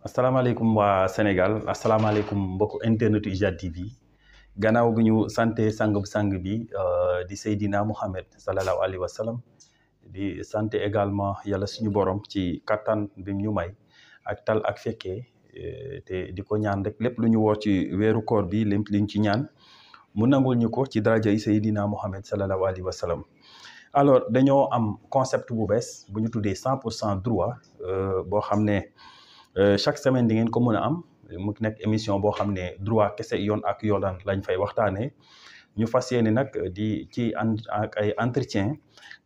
asalaamaaleykum waa Sénégal asalaamaaleykum mbokku internet IJAD TV gannaaw bi ñu santé sang bi di Seydina Mohamed sallallahu alayhi wa sallam di santé également yàlla suñu borom ci kattan bi ñu may ak tal ak fekkee te di ko ñaan rek lépp lu ñu woo ci weeru koor bi lépp liñ ci ñaan mu nangul ñu ko ci daraja yi Seydina Mohamed sallallahu alayhi wa sallam. Alors dañoo am concept bu bees bu ñu tuddee 100% droit boo xam ne. Chaque semaine di ngeen ko mën a am mu nekk émission boo xam ne droit kese yoon ak yoonal lañ fay waxtaanee ñu fas yéene nag di ci ànd ak ay entretien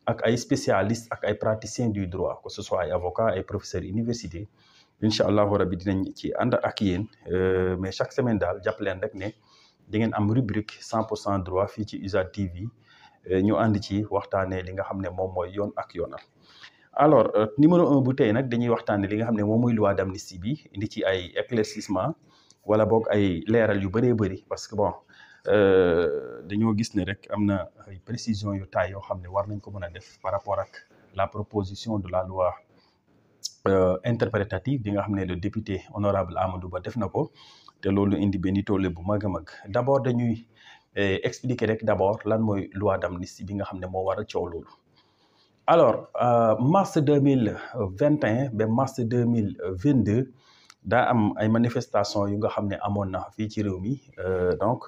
ak ay spécialistes ak ay praticiens du droit que ce soit ay avocats ay professeurs université incha allahu rabi dinañ ci ànd ak yéen mais chaque semaine daal jàpp leen rek ne di ngeen am rubrique 100% droit fii ci IJAD TV ñu ànd ci waxtaanee li nga xam ne moom mooy yoon ak yoonal. Alors numéro 1 bu tey nag dañuy waxtaanee li nga xam ne moom mooy loi d'amnistie bi indi ci ay éclaircissement wala boog ay leeral yu bëree bëri parce que bon dañoo gis ne rek am na ay précisions yu taay yoo xam ne war nañ ko mën a def par rapport ak la proposition de la loi interprétative bi nga xam ne le député honorable Amadou Ba def na ko te loolu indi benn toole bu mag a mag d'abord dañuy expliquer rek d'abord lan mooy loi d'amnistie bi nga xam ne moo war a coow loolu. Alors mars 2021 ba mars 2022 daa am ay manifestations yu nga xam ne amoon na fii ci réew mi donc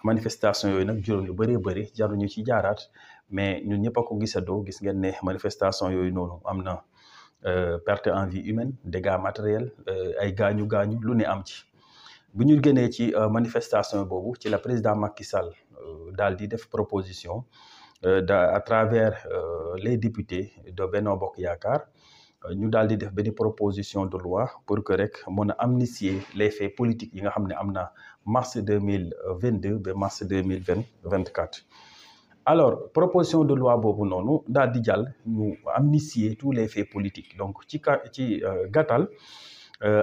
manifestations yooyu nag juróom yu bëree bëri jaruñu ci jaaraat mais ñun ñëpp a ko gisandoo gis ngeen ne manifestations yooyu noonu am na perte en vie humaine dégâts matériels ay gaañu lu ne am ci. bu ñu génnee ci manifestation boobu ci la président Macky Sall daal di def proposition. À travers les députés de Benno Bokk Yaakaar ñu daal di def benn proposition de loi pour que rek mën a amnistier les faits politiques yi nga xam ne am na mars 2022 ba mars 2024. Alors proposition de loi boobu noonu daal di jàll ñu amnistier tous les faits politiques donc ci gàttal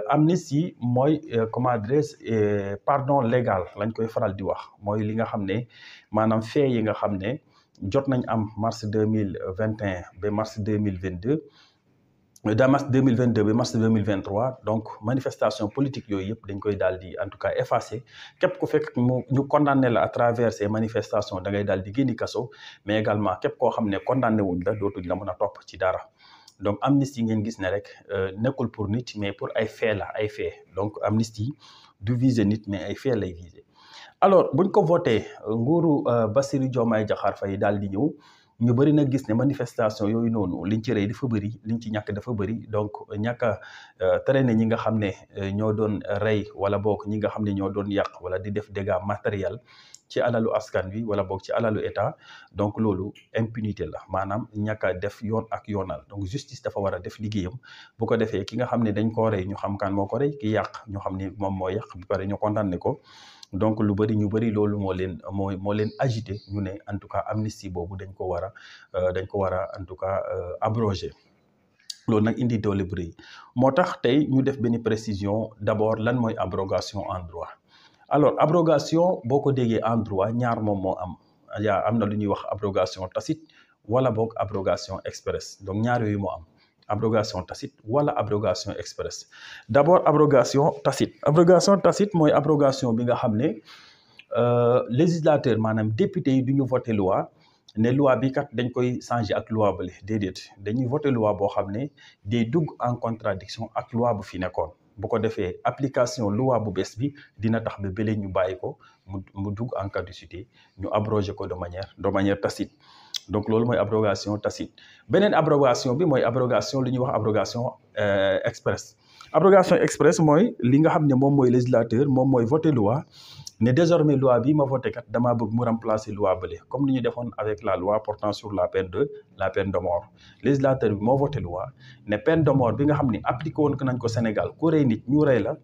amnistie mooy comment dirais-je pardon légal lañ koy faral di wax mooy li nga xam ne maanaam faits yi nga xam ne jot nañ am mars 2021 ba mars 2022 da mars 2022 ba mars 2023 donc manifestation politique yooyu yëpp dañ koy daal di en tout cas effacer képp ku fekk ñu condamné la à travers ces manifestations da ngay daal di génni kaso mais également képp koo xam ne condamné wuñ la dootuñ la mën a topp ci dara donc amnistie ngeen gis ne rek nekkul pour nit mais pour ay faits la ay faits donc amnistie du viser nit mais ay faits lay viser. Alors buñ ko voté nguuru Bassirou Diomaye Diakhar Faye daal di ñëw ñu bëri nag gis ne manifestation yooyu noonu liñ ci rey dafa bëri liñ ci ñàkk dafa bëri donc ñàkk a traîner ñi nga xam ne ñoo doon rey wala boog ñi nga xam ne ñoo doon yàq wala di def dégâts matériels ci alalu askan wi wala boog ci alalu état donc loolu impunité la maanaam ñàkk a def yoon ak yoonal donc justice dafa war a def liggéeyam bu ko defee ki nga xam ne dañ koo rey ñu xam kan moo ko rey ki yàq ñu xam ne moom moo yàq bi pare ñu condamné ko. donc ñu bëri loolu moo leen agité ñu ne en tout cas amnistie boobu dañ ko war a en tout cas abroger loolu nag indi doole bu rëy moo tax tey ñu def benn précision d'abord lan mooy abrogation en droit. Alors abrogation boo ko déggee en droit ñaar moom moo am na lu ñuy wax abrogation tacite wala boog abrogation express donc ñaar yooyu moo am. Abrogation tacite wala abrogation express d'abord abrogation tacite mooy abrogation bi nga xam ne législateur maanaam député yi du ñu voté loi ne loi bi kat dañ koy changer ak loi bële déedéet dañuy voté loi boo xam ne day dugg en contradiction ak loi bu fi nekkoon bu ko defee application loi bu bees bi dina tax ba bële ñu bàyyi ko mu dugg en caducité ñu abroger ko de manière tacite. donc loolu mooy abrogation tacite beneen abrogation bi mooy abrogation li ñuy wax abrogation express. Abrogation express mooy li nga xam ne moom mooy législateur moom mooy voté loi ne désormais loi bi ma voté kat damaa bëgg mu remplacer loi bële comme ni ñu defoon avec la loi portant sur la peine de mort. Législateur bi moo voté loi ne peine de mort bi nga xam ne appliqué woon ko nañ ko Sénégal ku rey nit ñu rey la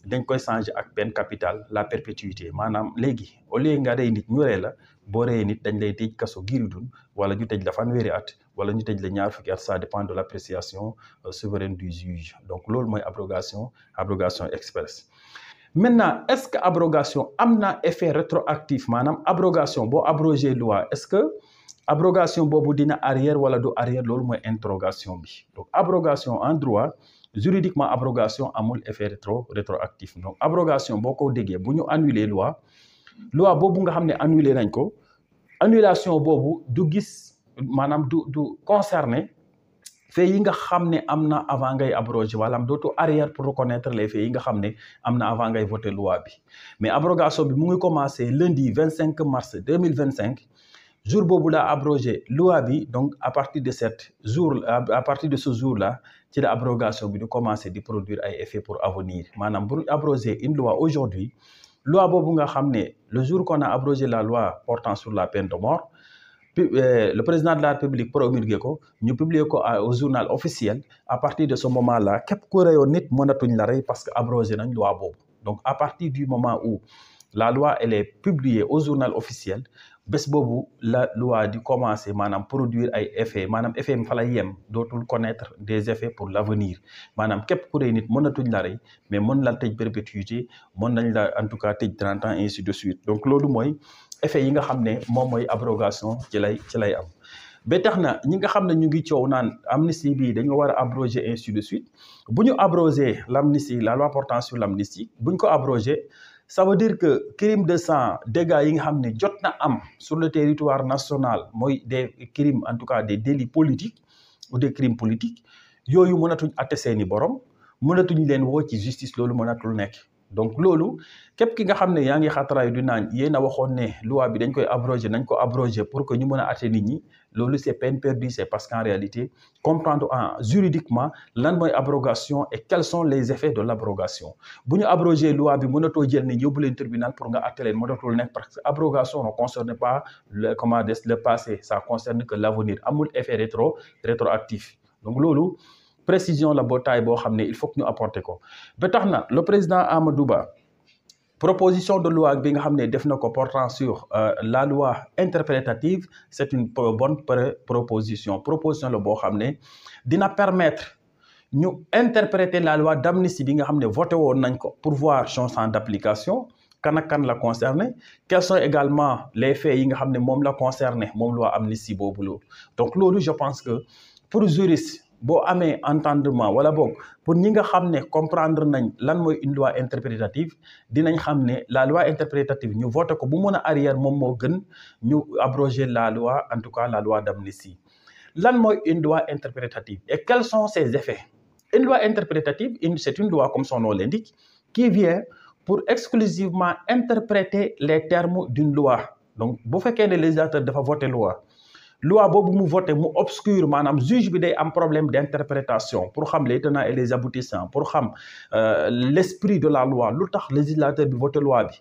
dañ koy changer ak peine capitale la perpétuité maanaam léegi au lieu nga rey nit ñu rey la boo reyee nit dañ lay tëj kaso giiru dund wala ñu tëj la fanweeri at wala ñu tëj la ñaar fukki at ça dépend de l'appréciation souveraine du juge donc loolu mooy abrogation express. Maintenant est-ce que abrogation am na effet rétroactif maanaam abrogation boo abrogé loi est-ce que abrogation boobu dina arrière wala du arrière loolu mooy interrogation bi donc abrogation en droit juridiquement abrogation amul effet rétroactif. Donc abrogation boo ko déggee bu ñu annuler loi boobu nga xam ne annuler nañ ko annulation boobu du gis maanaam du concerner faits yi nga xam ne am na avant ngay abroger wala dootu arrière pour reconnaître les faits yi nga xam ne am na avant ngay voter loi bi mais abrogation bi mu ngi commencé lundi 25 mars 2025 jour boobu la abrogé loi bi donc à partir de ce jour là ci la abrogation bi di commencé di produire ay effets pour avenir maanaam bu abroger une loi aujourd'hui loi boobu nga xam ne le jour qu'on a abrogé la loi portant sur la peine de mort le président de la République promulgué ko ñu publier ko au journal officiel à partir de ce moment là képp ku reyoon nit mënatuñ la rey parce que abrogé nañ loi boobu donc à partir du moment où la loi elle est publiée au journal officiel bés boobu la loi di commencer maanaam produire ay effets maanaam effet mi fa lay yem dootul connaître des effets pour l'avenir maanaam képp ku rey nit mënatuñ la rey mais mën la tëj perpétuité mën nañ la en tout cas tëj 30 ans ainsi de suite donc loolu mooy effet yi nga xam ne moom mooy abrogation ci lay am ba tax na ñi nga xam ne ñu ngi coow naan amnistie bi dañoo war a abroger ainsi de suite bu ñu abroger l'amnistie la loi portant sur l'amnistie bu ñu ko abroger ça veut dire que crime de sang dégâts yi nga xam ne jot na am sur le territoire national mooy des crimes en tout cas des délits politiques ou des crimes politiques yooyu mënatuñ atte seeni borom mënatuñ leen woo ci justice loolu mënatul nekk donc loolu képp ki nga xam ne yaa ngi xataraayu di naan yéen a waxoon ne loi bi dañ koy abroger nañ ko abroger pour que ñu mën a atte nit ñi loolu c'est peine perdue c'est parce qu'en réalité comprendre juridiquement lan mooy abrogation et quels sont les effets de l'abrogation bu ñu abroger loi bi mënatoo jël ne yóbbu leen tribunal pour nga atte leen mënatul nekk parce que abrogation ne concerne pas le passé ça concerne que l'avenir amul effet rétroactif donc loolu précision la bootaay boo xam ne il faut que ñu apporter ko ba tax na le président Amadou Ba proposition de loi bi nga xam ne def na ko portant sur la loi interprétative c'est une bonne proposition la boo xam ne dina permettre ñu interpréter la loi d'amnistie bi nga xam ne voté woon nañ ko pour voir son champ d'application kan ak kan la concerné quels sont également les faits yi nga xam ne moom la concerné moom loi amnistie boobu loolu donc loolu je pense que pour juriste boo amee entendement wala boog pour ñi nga xam ne comprendre nañ lan mooy une loi interprétative dinañ xam ne la loi interprétative ñu voté ko bu mën a arrière moom moo gën ñu abroger la loi en tout cas la loi d'amnistie lan mooy une loi interprétative et quels sont ses effets une loi interprétative c'est une loi comme son nom l'indique qui vient pour exclusivement interpréter les termes d'une loi donc bu fekkee ne législateur dafa voté loi boobu mu voté mu obscur maanaam juge bi day am problème d'interprétation pour xam les tenants et les aboutissants pour xam l'esprit de la loi lu tax législateur bi voté loi bi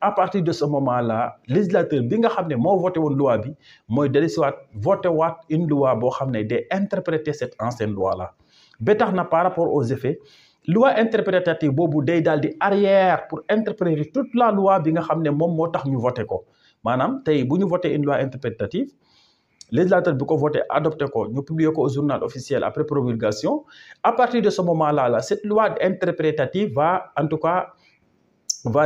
à partir de ce moment-là législateur bi nga xam ne moo voté woon loi bi mooy dellusiwaat voté waat une loi boo xam ne day interpréter cette ancienne loi là ba tax na par rapport aux effets loi interprétative boobu day daal di arrière pour interpréter toute la loi bi nga xam ne moom moo tax ñu voté ko maanaam tey bu ñu voté une loi interprétative législateur bi ko voté adopté ko ñu publier ko au journal officiel après promulgation à partir de ce moment-là cette loi interprétative va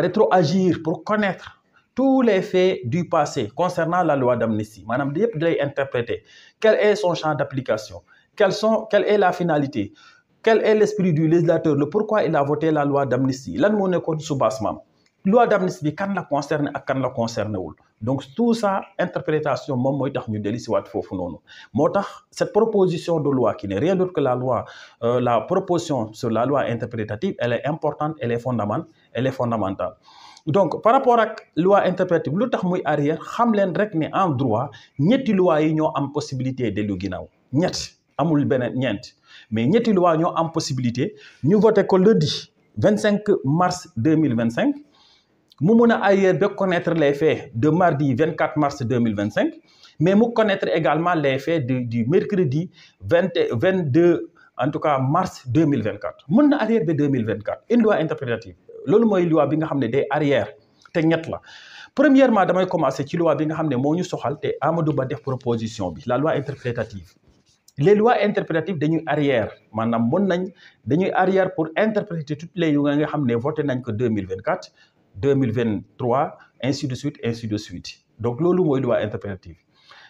rétroagir pour connaître tous les faits du passé concernant la loi d'amnistie maanaam yëpp di lay interpréter quel est son champ d'application quelle est la finalité quel est l'esprit du législateur le pourquoi il a voté la loi d'amnistie lan moo nekkoon soubassement loi d'amnistie bi kan la concerné ak kan la concerné wul donc tout ça interprétation moom mooy tax ñu dellusiwaat foofu noonu moo tax cette proposition de loi qui n'est rien d'autre que la proposition sur la loi interprétative elle est importante elle est fondamentale donc par rapport ak loi interprétative lu tax muy arrière xam leen rek ne en droit ñetti loi yi ñoo am possibilité dellu ginnaaw amul beneen ñeent mais ñetti loi ñoo am possibilité ñu voté ko lundi 25 mars 2025 mu mun a arrière ba connaître les faits de mardi 24 mars 2025 mais mu connaître également les faits du mercredi 22 en tout cas mars 2024 mun na arrière ba 2024 une loi interprétative loolu mooy loi bi nga xam ne day arrière te ñett la premièrement damay commencer ci loi bi nga xam ne moo ñu soxal te Amadou Ba def proposition bi la loi interprétative les lois interprétatives dañuy arrière maanaam dañuy arrière pour interpréter toutes les yu nga xam ne voté nañ ko 2024 2023 ainsi de suite donc loolu mooy loi interprétative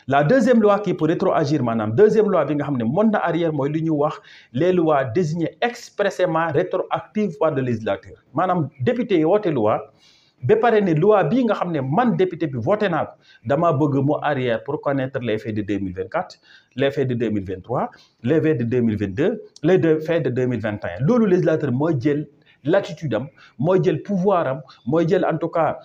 La deuxième loi qui peut rétroagir maanaam deuxième loi bi nga xam ne mën na arrière mooy li ñu wax les lois désignées expressément rétroactives par le législateur maanaam député yi woote loi ba pare ne loi bii nga xam ne man député bi voté naa ko damaa bëgg mu arrière pour connaître les faits de 2024 les faits de 2023 les faits de 2022 les faits de 2021 loolu législateur mooy jël latitude am mooy jël pouvoir am mooy jël en tout cas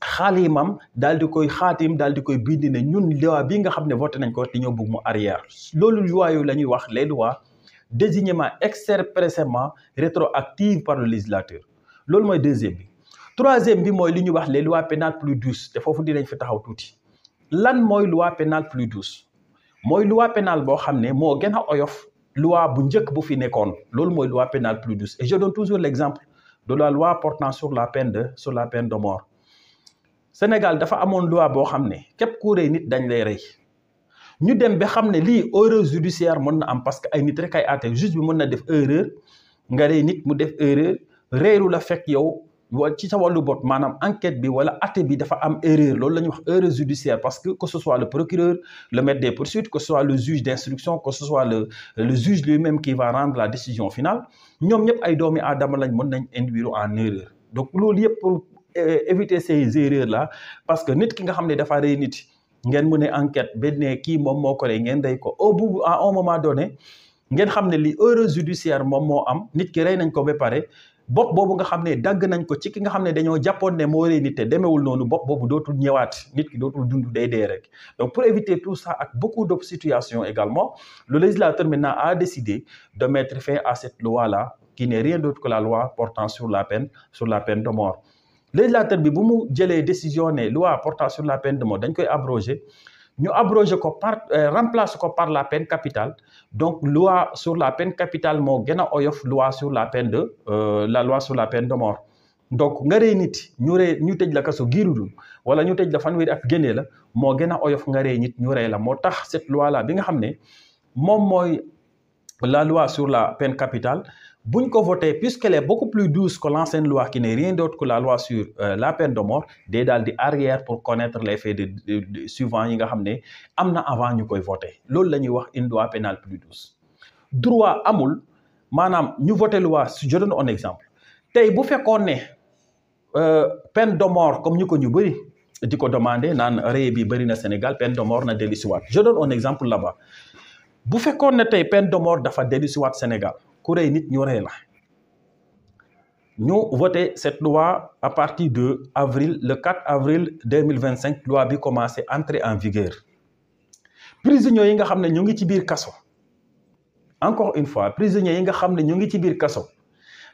xaalimam daal di koy xaatim daal di koy bind ne ñun loi bi nga xam ne voté nañ ko te ñoo bëgg mu arrière loolu loi yooyu la ñuy wax les lois désignément expressément rétroactives par le législateur loolu mooy deuxième bi. Troisième bi mooy li ñuy wax les lois pénales plus douces te foofu dinañ fi taxaw tuuti lan mooy loi pénale plus douce mooy loi pénale boo xam ne moo gën a oyof loi bu njëkk bu fi nekkoon loolu mooy loi pénale plus douce et je donne toujours l'exemple de la loi portant sur la peine de mort. Sénégal dafa amoon loi boo xam ne képp ku rey nit dañ lay rey ñu dem ba xam ne lii erreur judiciaire mën na am parce que ay nit rek ay àtte juge bi mën na def erreur nga rey nit mu def erreur réeru la fekk yow ci sa wàllu bot maanaam enquête bi wala àtte bi dafa am erreur loolu la ñuy wax erreur judiciaire parce que ce soit le procureur le maître des poursuites que ce soit le juge d'instruction que ce soit le juge lui-même qui va rendre la décision finale ñoom ñëpp ay doomi aadama lañ mën nañ induire en erreur donc loolu yëpp pour éviter ces erreurs là parce que nit ki nga xam ne dafa rey nit ngeen mën a enquête ba ne kii moom moo ko rey ngeen rey ko au bout à un moment donné ngeen xam ne li erreur judiciaire moom moo am nit ki rey nañ ko ba pare bopp boobu nga xam ne dagg nañ ko ci ki nga xam ne dañoo jàppoon ne moo rey nit te demewul noonu bopp boobu dootul ñëwaat nit ki dootul dund day dee rek donc pour éviter tout ça ak beaucoup d'autres situations également le législateur maintenant a décidé de mettre fin à cette loi là qui n'est rien d'autre que la loi portant sur la peine de mort. Législateur bi bu mu jëlee décision ne loi portant sur la peine de mort dañ koy abroger ñu abroger ko remplacer ko par la peine capitale donc loi sur la peine capitale moo gën a oyof loi sur la peine de mort donc nga rey nit ñu tëj la kaso giirudul wala ñu tëj la fanweeri at génnee la moo gën a oyof nga rey nit ñu rey la moo tax cette loi là bi nga xam ne moom mooy la loi sur la peine capitale buñ ko voté puisqu'elle est beaucoup plus douce que l'ancienne loi qui n'est rien d'autre que la loi sur la peine de mort day daal di arrière pour connaître les faits de suivants yi nga xam ne am na avant ñu koy voté loolu la ñuy wax une loi pénale plus douce. droit amul maanaam ñu voté loi je donne un exemple tey bu fekkoon ne peine de mort comme ñu bëri di ko demandé naan rey bi bëri na Sénégal peine de mort na dellusiwaat je donne un exemple là-bas bu fekkoon ne tey peine de mort dafa dellusiwaat Sénégal. ku rey nit ñu rey la ñu voté cette loi à partir de le 4 avril 2025 loi bi commencé entrer en vigueur prisonniers yi nga xam ne ñu ngi ci biir kaso encore une fois prisonniers yi nga xam ne ñu ngi ci biir kaso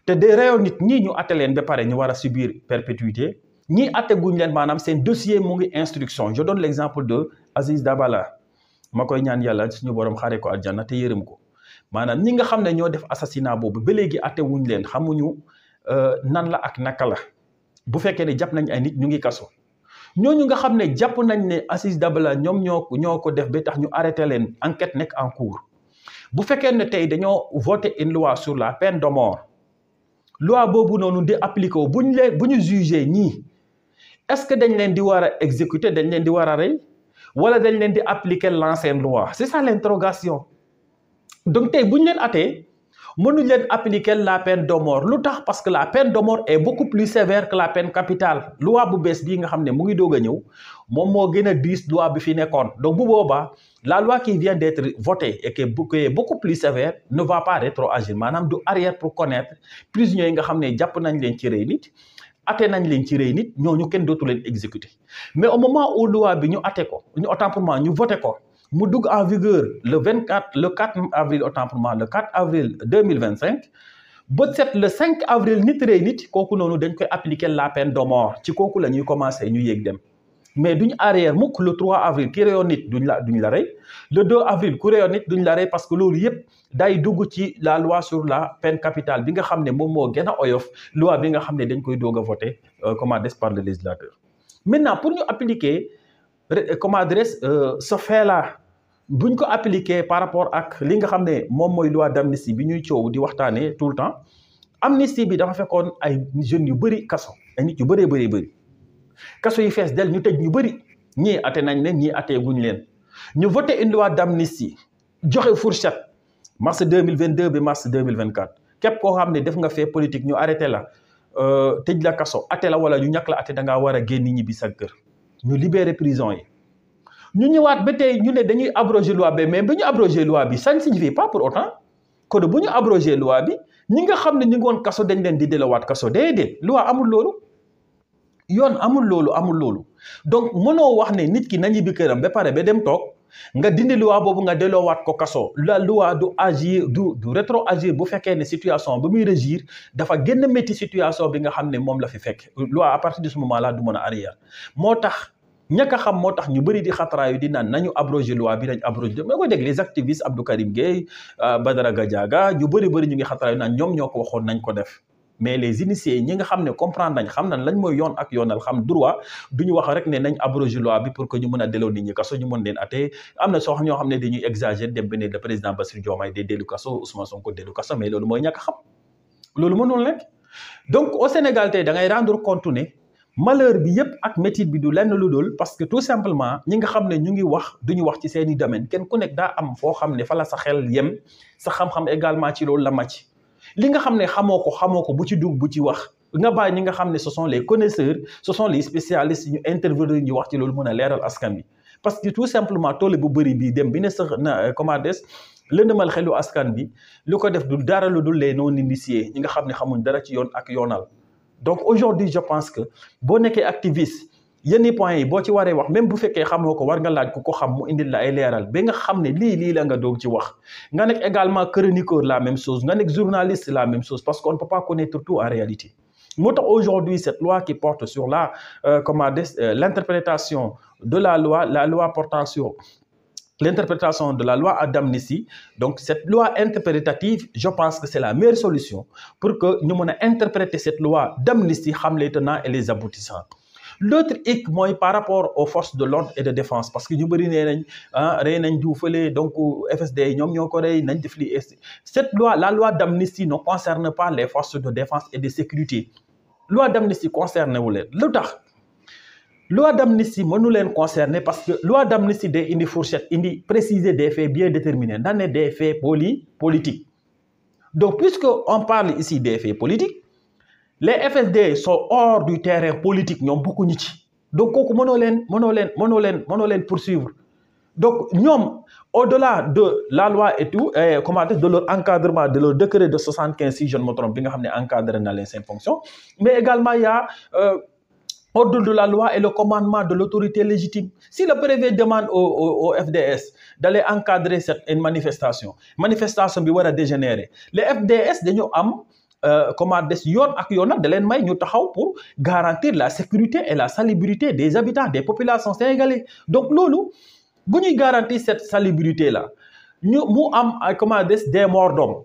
te de reyoon nit ñii ñu atte leen ba pare ñu war a subir perpétuité ñii atte guñ leen maanaam seen dossier mu ngi instruction je donne l'exemple de Aziz Dabala ma koy ñaan yàlla suñu borom xaare ko aljanna te yërëm ko maanaam ñi nga xam ne ñoo def assassinat boobu ba léegi atte wuñ leen xamuñu nan la ak naka la bu fekkee ne jàpp nañ ay nit ñu ngi kaso ñooñu nga xam ne jàpp nañ ne Aziz Dabala ñoom ñoo ko def ba tax ñu arrêté leen enquête nekk en cours bu fekkee ne tey dañoo voté une loi sur la peine de mort loi boobu noonu di appliqué wu bu ñu jugé ñii est-ce que dañ leen di war a exécuter dañ leen di war a rey wala dañ leen di appliquer l'ancienne loi c'est ça l'interrogation. Donc tey bu ñu leen atee mënuñ leen appliquer la peine de mort lu tax parce que la peine de mort est beaucoup plus sévère que la peine capitale loi bu bees bii nga xam ne mu ngi doog a ñëw moom moo gën a diis loi bi fi nekkoon donc bu boobaa la loi qui vient d'être votée et qui est beaucoup plus sévère ne va pas rétroagir maanaam du arrière pour connaître prisonniers yi nga xam ne jàpp nañ leen ci rey nit ate nañ leen ci rey nit ñooñu kenn dootu leen exécuter mais au moment où loi bi ñu ate ko ñu autant pour moi ñu voté ko mu dugg en vigueur le 4 avril autant pour moi le 4 avril 2025 ba set le 5 avril nit rey nit kooku noonu dañ koy appliquer la peine de mort ci kooku la ñuy commencer ñu yéeg dem mais duñ arrière mukk le 3 avril ki reyoon nit duñ la rey le 2 avril ku reyoon nit duñ la rey parce que loolu yëpp day dugg ci la loi sur la peine capitale bi nga xam ne moom moo gën a oyof loi bi nga xam ne dañ koy doog a voter par le législateur maintenant pour ñu appliquer ce fait là buñ ko appliquer par rapport ak li nga xam ne moom mooy loi d'amnistie bi ñuy coow di waxtaanee tout le temps amnistie bi dafa fekkoon ay jeunes yu bëri kaso ay nit yu bëri kaso yi fees del ñu tëj ñu bëri ñii ate nañ leen ñii atee guñ leen ñu voté une loi d'amnistie joxe fourchette mars 2022 bi mars 2024 képp koo xam ne def nga fee politique ñu arrêté la tëj la kaso atte la wala ñu ñàkk la atte da ngaa war a génn ñibbi sa kër ñu libéré prison yi. ñu ñëwaat ba tey ñu ne dañuy abroger loi bi mais ba ñu abroger loi bi ça ne signifie pas pour autant que bu ñu abroger loi bi ñi nga xam ne ñu ngi woon kaso dañ leen di delluwaat kaso déedéet loi amul loolu yoon amul loolu donc mënoo wax ne nit ki na ñibbi këram ba pare ba dem toog nga dindi loi boobu nga delloowaat ko kaso la loi du agir du rétroagir bu fekkee ne situation ba muy régir dafa gën a métti situation bi nga xam ne moom la fi fekk loi à partir de ce moment là du mën a arrière moo tax. ñàkk a xam moo tax ñu bëri di xataraayu di naan nañu abroger loi bi nañ abroger mais ko dégg les activistes Abdou Karim Gueye Badara Gadiaga ñu bëri ñu ngi xataraayu naan ñoom ñoo ko waxoon nañ ko def mais les initiés ñi nga xam ne comprendre nañ xam nañ lañ mooy yoon ak yoonal xam droit duñu wax rek ne nañ abroger loi bi pour que ñu mën a delloo nit ñi kaso ñu mën leen atte am na soo ñoo xam ne dañuy exagérer dem ba ne le président Bassirou Diomaye day dellu kaso Ousmane Sonko dellu kaso mais loolu mooy ñàkk a xam loolu mënul nekk donc au Sénégal tey da ngay rendre compte ne malheur bi yëpp ak métit bi du lenn lu dul parce que tout simplement ñi nga xam ne ñu ngi wax duñu wax ci seeni domaine kenn ku nekk daa am foo xam ne fa la sa xel yem sa xam-xam également ci loolu la màcc li nga xam ne xamoo ko bu ci dugg bu ci wax nga bàyyi ñi nga xam ne ce sont les connaisseurs ce sont les spécialistes ñu intervenir ñu wax ci loolu mën a leeral askan bi parce que tout simplement toole bu bëri bii dem bi ne sax na comment des lëndëmal xelu askan bi lu ko def du dara lu dul les non initiés ñi nga xam ne xamuñ dara ci yoon ak yoonal. Donc aujourd'hui je pense que boo nekkee activiste yenn points yi boo ci waree wax même bu fekkee xamoo ko war nga laaj ku ko xam mu indil la ay leeral ba nga xam ne lii la nga doog ci wax nga nekk également chroniqueur la même chose nga nekk journaliste la même chose parce qu'on ne peut pas connaître tout en réalité moo tax aujourd'hui cette loi qui porte sur la l'interprétation de la loi portant sur l'interprétation de la loi d'amnistie. Donc, cette loi interprétative, je pense que c'est la meilleure solution pour que nous puissions interpréter cette loi d'amnistie, les tenants et les aboutissants. L'autre hic, moi, par rapport aux forces de l'ordre et de défense, parce que nous avons donc FSD, cette loi, la loi d'amnistie ne concerne pas les forces de défense et de sécurité. La loi d'amnistie concerne l'autre. Loi d'amnistie mënu leen concerner parce que loi d'amnistie day indi fourchette indi préciser des faits bien déterminés dans des faits politiques. Donc puisque on parle ici des faits politiques, les FSD sont hors du terrain politique ñoom bokkuñu ci. Donc kooku mënoo leen poursuivre. Donc ñoom au-delà de la loi et tout de leur encadrement de leur décret de 75 si je ne me trompe bi nga xam ne encadré na leen seen fonction, mais également il y a ordre de la loi et le commandement de l'autorité légitime. Si le préfet demande au FDS d'aller encadrer cette manifestation bi war a dégénérer, les FDS dañu am yoon ak yoonal da leen may ñu taxaw pour garantir la sécurité et la salubrité des habitants des populations sénégalaises. Donc loolu bu ñuy garantir cette salubrité là ñu mu am des morts d'hommes.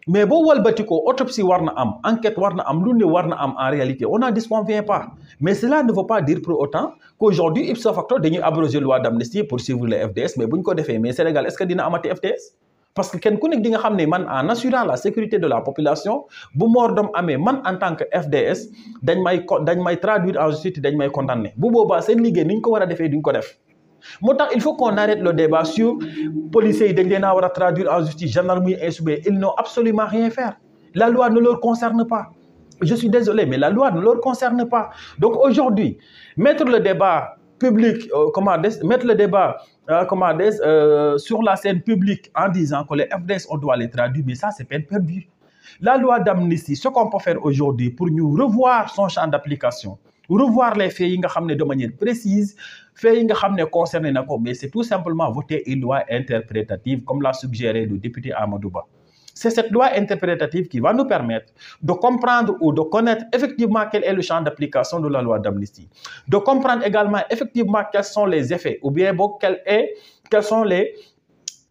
Mais boo walbati ko autopsie war na am enquête war na am lu ne war na am en réalité on n'en disconvient pas mais cela ne veut pas dire pour autant qu'aujourd'hui ipso facto dañuy abroger loi d'amnistie pour suivre les FDS mais bu ñu ko defee mais Sénégal est-ce que dina amati FDS parce que kenn ku nekk di nga xam ne man en assurant la sécurité de la population bu mort d'homme amee man en tant que FDS dañ may traduire en justice dañ may condamner bu boobaa seen liggéey ni ñu ko war a defee duñ ko def. Moo tax il faut qu'on arrête le débat sur policiers yi dañ leen a war a traduire en justice gendarmerie insubé ils n'ont absolument rien à faire. La loi ne leur concerne pas. Je suis désolé mais la loi ne leur concerne pas. Donc aujourd'hui mettre le débat public mettre le débat sur la scène publique en disant que les FDS on doit les traduire mais ça c'est peine perdue. La loi d'amnistie ce qu'on peut faire aujourd'hui pour nous revoir son champ d'application revoir les faits yi nga xam ne de manière précise faits yi nga xam ne concerné na ko mais c'est tout simplement voter une loi interprétative comme l'a suggéré le député Amadou Ba. C'est cette loi interprétative qui va nous permettre de comprendre ou de connaître effectivement quel est le champ d'application de la loi d'amnistie, de comprendre également effectivement quels sont les effets ou bien quels sont les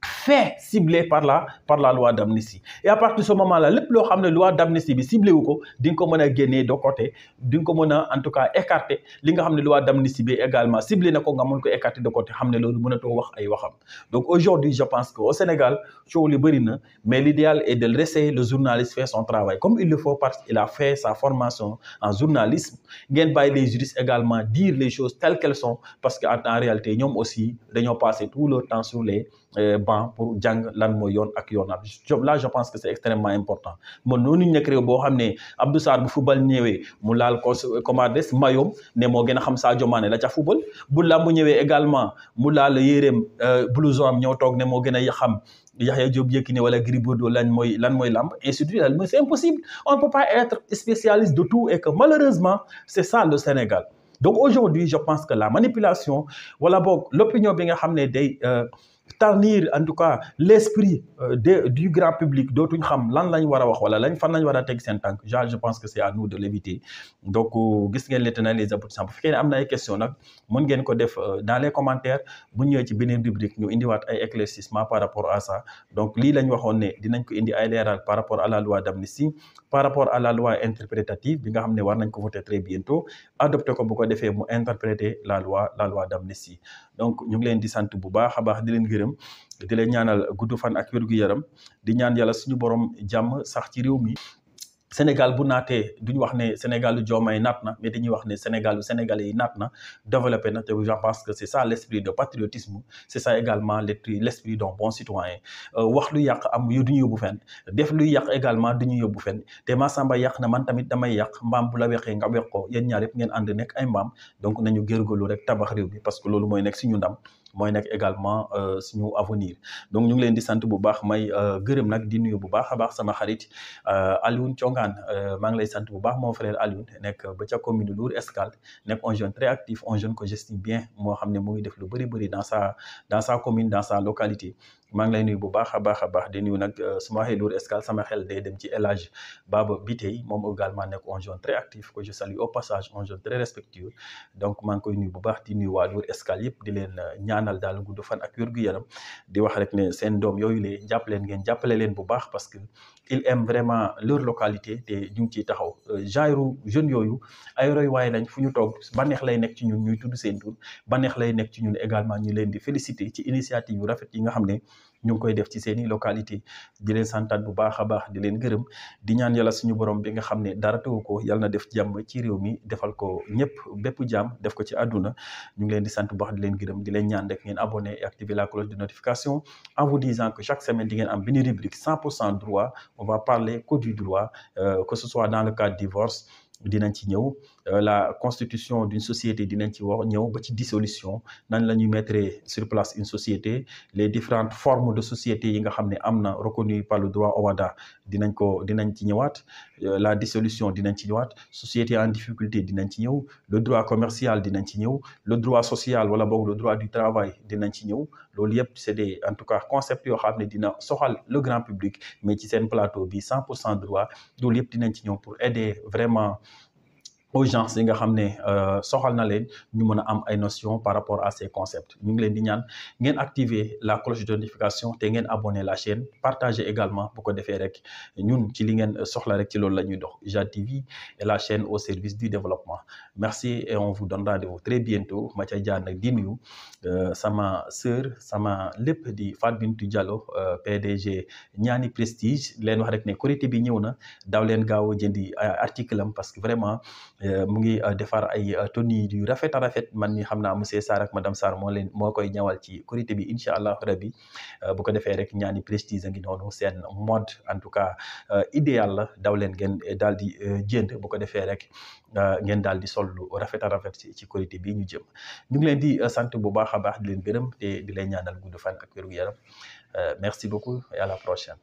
fait ciblé par la loi d'amnistie. Et à partir de ce moment là lépp loo xam ne loi d'amnistie bi ciblé wu ko di nga ko mën a génnee de côté di nga ko mën a en tout cas écarter li nga xam ne loi d'amnistie bi également ciblé na ko nga mën ko écarter de côté xam ne loolu mënatoo wax ay waxam. Donc aujourd'hui je pense que au Sénégal coow li bëri na mais l'idéal est de laisser le journaliste faire son travail comme il le faut parce qu'il a fait sa formation en journalisme. Ngeen bàyyi les juristes également dire les choses telles qu'elles sont parce que en réalité ñoom aussi dañoo passer tout leur temps sur les bancs pour jàng lan mooy yoon ak yoonal. Là je pense que c'est extrêmement important man noonu ñu nekk réew boo xam ne Abdou Sarr bu football ñëwee mu laal ko commande des mayoom ne moo gën a xam Sadio Mané la ca football bu làmb ñëwee également mu laal yéreem blouson am ñëw toog ne moo gën a xam Yaxya Diop Yékini wala Gris Bordeaux lan mooy làmb ainsi de suite mais c'est impossible. On ne peut pas être spécialiste de tout et que malheureusement c'est ça le Sénégal. Donc aujourd'hui je pense que la manipulation wala boog l'opinion bi nga xam ne day tarnir en tout cas l'esprit du grand public dootuñ xam lan lañ war a wax wala fan lañ war a teg seen tànk je pense que c'est à nous de l'éviter. Donc gis ngeen les tenants les aboutissants bu fekkee ne am na ay questions nag mën ngeen ko def dans les commentaires bu ñëwee ci beneen rubrique ñu indiwaat ay éclaircissement par rapport à ça. Donc lii lañ waxoon ne dinañ ko indi ay leeral par rapport à la loi d'amnistie, par rapport à la loi interprétative bi nga xam ne war nañ ko voter très bientôt adopté ko bu ko defee mu interpréter la loi d'amnistie. Donc ñu ngi leen di sant bu baax a baax di leen gërëm di leen ñaanal gudd fan ak wér gu yaram di ñaan yàlla suñu borom jàmm sax ci réew mi. Sénégal bu naatee duñu wax ne Sénégalu Diomaye naat na mais dañuy wax ne Sénégalu Sénégalais yi naat na développé na te je pense que c'est ça l'esprit de patriotisme, c'est ça également l'esprit d'un bon citoyen. Wax lu yàq am yu duñu yóbbu fenn def luy yàq également duñu yóbbu fenn te Massamba yàq na man tamit damay yàq mbaam bu la weqee nga weq ko yéen ñaar yëpp ngeen ànd nekk ay mbaam. Donc nañu gërgëlu rek tabax réew mi parce que loolu mooy nekk suñu ndam mooy nekk également suñu avenir. Donc ñu ngi leen di sant bu baax may gërëm nag di nuyu bu baax a baax sama xarit Alioune Thiongane maa ngi lay sant bu baax mon frère Alioune nekk ba ca commune Lour Escale nekk un jeune très actif, un jeune que j'estime bien moo xam ne mu ngi def lu bëri dans sa commune dans sa localité. maa ngi lay nuyu bu baax a baax di nuyu nag su ma waxee Lour Escale sama xel day dem ci El Hadj Baba Bitey moom également nekk un jeune très actif que je salue au passage, un jeune très respectueux. Donc maa ngi koy nuyu bu baax di nuyu waa Lour Escale yëpp di leen ñaanal daal gudd fan ak wér gu yaram di wax rek ne seen doom yooyu lee jàppale leen bu baax parce que ils aiment vraiment leur localité te ñu ngi ciy taxaw. genre jeunes yooyu ay roy waaye lañ fu ñu toog bànneex lay nekk ci ñun ñuy tudd seen tur bànneex lay nekk ci ñun également ñu leen di féliciter ci initiative yu rafet yi nga xam ne ñu ngi koy def ci seeni localité. Di leen santaat bu baax a baax di leen gërëm di ñaan yàlla suñu borom bi nga xam ne dara tawu ko yàlla na def jàmm ci réew mi defal ko ñëpp bépp jàmm def ko ci àdduna. ñu ngi leen di sant bu baax di leen gërëm di leen ñaan rek ngeen abonné et activer la cloche de notification en vous disant que chaque semaine di ngeen am benn rubrique 100% droit. On va parler que du droit, que ce soit dans le cas de divorce dinañ ci ñëw, la constitution d'une société dinañ ci wax ñëw ba ci dissolution nan la ñuy mettre sur place une société, les différentes formes de société yi nga xam ne am na reconnues par le droit OHADA dinañ ci ñëwaat, la dissolution dinañ ci ñëwaat, société en difficulté dinañ ci ñëw, le droit commercial dinañ ci ñëw, le droit social wala boog le droit du travail dinañ ci ñëw. Loolu yëpp c'est des en tout cas concepts yoo xam ne dina soxal le grand public mais ci seen plateau bi 100% droit loolu yëpp dinañ ci ñëw pour aider vraiment aux gens yi nga xam ne soxal na leen ñu mën a am ay notions par rapport à ces concepts. Ñu ngi leen di ñaan ngeen activer la cloche de notification te ngeen abonner la chaîne, partager également bu ko defee rek ñun ci li ngeen soxla rek ci loolu la ñuy dox. Jade TV est la chaîne au service du développement. Merci et on vous donne rendez-vous très bientôt. ma ca jaar nag di nuyu sama sœur sama lépp di Fatou Bintou Diallo PDG Ñaani Prestige leen wax rek ne Korité bi ñëw na daw leen gaaw jëndi article am parce que vraiment mu ngi defar ay tenues yu rafet a rafet man mi xam naa monsieur Sarr ak madame Sarr moo koy ñawal ci Korité bi incha allah rabbi bu ko defee rek Ñaani Prestige a ngi noonu seen mode en tout cas idéal la daw leen ngeen daal di jënd bu ko defee rek ngeen daal di sol lu rafet a rafet ci Korité bi ñu jëm. ñu ngi leen di sant bu baax a baax di leen gërëm te di leen ñaanal gudd fan ak wér gu yaram. Merci beaucoup et à la prochaine.